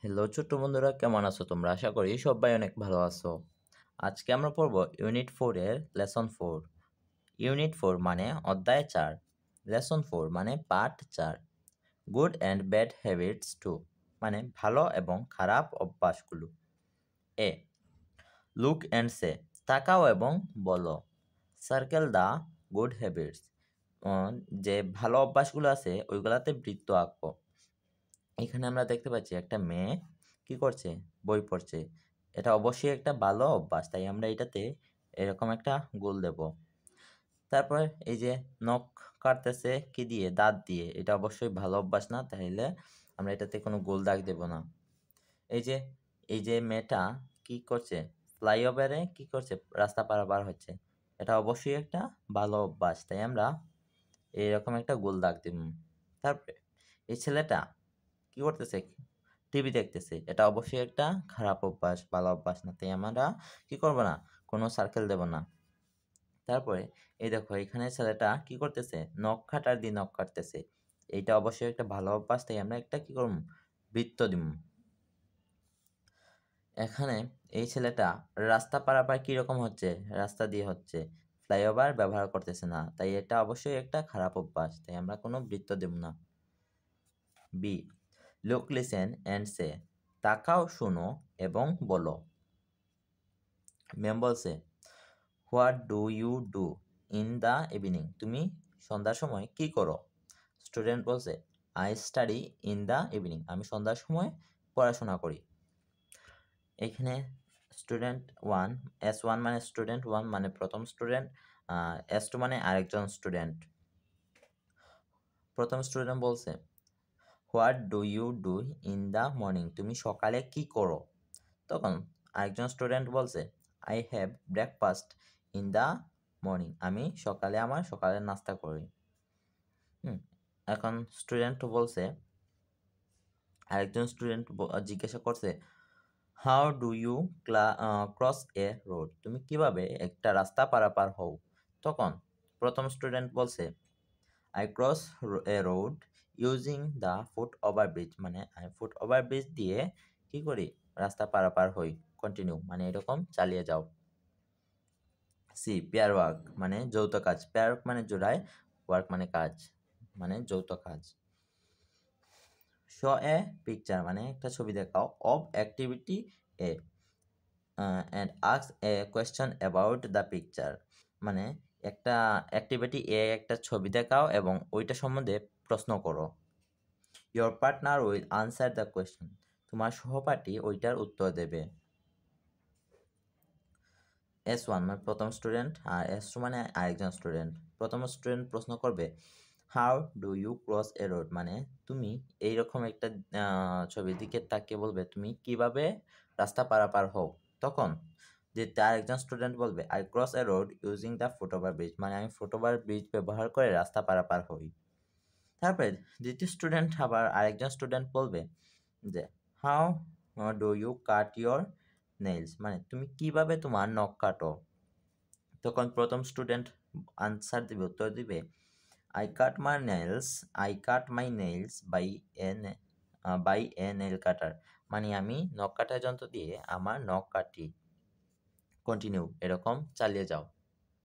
Hello ছোট্ট বন্ধুরা, কেমন আছো তোমরা? আশা করি সবাই অনেক ভালো আছো। আজকে আমরা পড়ব ইউনিট 4 এর লেসন 4। ইউনিট 4 মানে অধ্যায় 4, লেসন 4 মানে পাঠ 4। Good and bad habits to মানে ভালো এবং খারাপ অভ্যাসগুলো। এ লুক অ্যান্ড সে তাকাও এবং বলো। সার্কেল দ্য গুড হ্যাবিটস যে ভালো অভ্যাসগুলো আছে ওইগুলাতে বৃত্ত আঁকবো। এখানে আমরা দেখতে পাচ্ছি একটা মেয়ে কি করছে, বই পড়ছে। এটা অবশ্যই একটা ভালো অভ্যাস, তাই আমরা এটাতে এরকম একটা গোল দেব। তারপর এই যে নখ কাটতেছে কি দিয়ে, দাঁত দিয়ে, এটা অবশ্যই ভালো অভ্যাস না, তাইলে আমরা এটাতে কোনো গোল দাগ দেব না। এই যে মেয়েটা কি করছে, ফ্লাইওভারে কি করছে, রাস্তা পারাপার হচ্ছে, এটা অবশ্যই একটা ভালো অভ্যাস, তাই আমরা এইরকম একটা গোল দাগ দিব। তারপরে এই ছেলেটা কি করতেছে, টিভি দেখতেছে, এটা অবশ্যই একটা খারাপ অভ্যাস, ভালো অভ্যাস না, তাই আমরা কি করব না, কোনো সার্কেল দেব না। তারপরে এই দেখো এখানে ছেলেটা কি করতেছে, নখ কাটার দিয়ে নখ কাটতেছে, এইটা অবশ্যই একটা ভালো অভ্যাস, তাই আমরা একটা কি করব, বৃত্ত দিব। এখানে এই ছেলেটা রাস্তা পারাপার কিরকম হচ্ছে, রাস্তা দিয়ে হচ্ছে, ফ্লাইওভার ব্যবহার করতেছে না, তাই এটা অবশ্যই একটা খারাপ অভ্যাস, তাই আমরা কোনো বৃত্ত দেব না। Be look, listen and say তাকাও, শুনো এবং বলো। ম্যাম বলছে what do you do in the evening, তুমি সন্ধ্যার সময় কি করো। স্টুডেন্ট বলছে I study in the evening, আমি সন্ধ্যার সময় পড়াশোনা করি। এখানে স্টুডেন্ট ওয়ান, S1 মানে স্টুডেন্ট ওয়ান মানে প্রথম স্টুডেন্ট, S2 মানে আরেকজন স্টুডেন্ট। প্রথম স্টুডেন্ট বলছে what do you do in the morning, তুমি সকালে কি করো। তখন আরেকজন স্টুডেন্ট বলছে I have breakfast in the morning, আমি সকালে আমার সকালের নাস্তা করি। এখন স্টুডেন্ট বলছে, আরেকজন স্টুডেন্ট জিজ্ঞাসা করছে how do you cross a road, তুমি কিভাবে একটা রাস্তা পারাপার হও। তখন প্রথম স্টুডেন্ট বলছে I cross a road using the foot over bridge, মানে আমি ফুট ওভার ব্রিজ দিয়ে কি করি, রাস্তা পারাপার হই। কন্টিনিউ মানে এরকম চালিয়ে যাও। সি পেয়ার ওয়ার্ক মানে যৌথ কাজ, পেয়ার ওয়ার্ক মানে জোড়ায়, ওয়ার্ক মানে কাজ, মানে যৌথ কাজ। শো এ পিকচার মানে একটা ছবি দেখাও of activity A and ask a question about the picture, মানে একটা অ্যাক্টিভিটি এ একটা ছবি দেখাও এবং ওইটা সম্বন্ধে প্রশ্ন করো। Your partner will answer the question, তোমার সহপাঠী ওইটার উত্তর দেবে। S1 মানে প্রথম স্টুডেন্ট আর S2 মানে আরেকজন স্টুডেন্ট। প্রথম স্টুডেন্ট প্রশ্ন করবে how do you cross a road, মানে তুমি এইরকম একটা ছবির দিকে তাকিয়ে বলবে তুমি কিভাবে রাস্তা পারাপার হও। তখন যে তার একজন স্টুডেন্ট বলবে I cross a road using the foot over bridge, মানে আমি ফুটওভার ব্রিজ ব্যবহার করে রাস্তা পারাপার হই। তারপরে দ্বিতীয় স্টুডেন্ট আবার আরেকজন স্টুডেন্ট বলবে যে how do you cut your nails, মানে তুমি কিভাবে তোমার নখ কাটো। তখন প্রথম স্টুডেন্ট আনসার দিবে, উত্তর দিবে I cut my nails by a nail cutter, মানে আমি নখ কাটার যন্ত্র দিয়ে আমার নখ কাটি। কন্টিনিউ এরকম চালিয়ে যাও।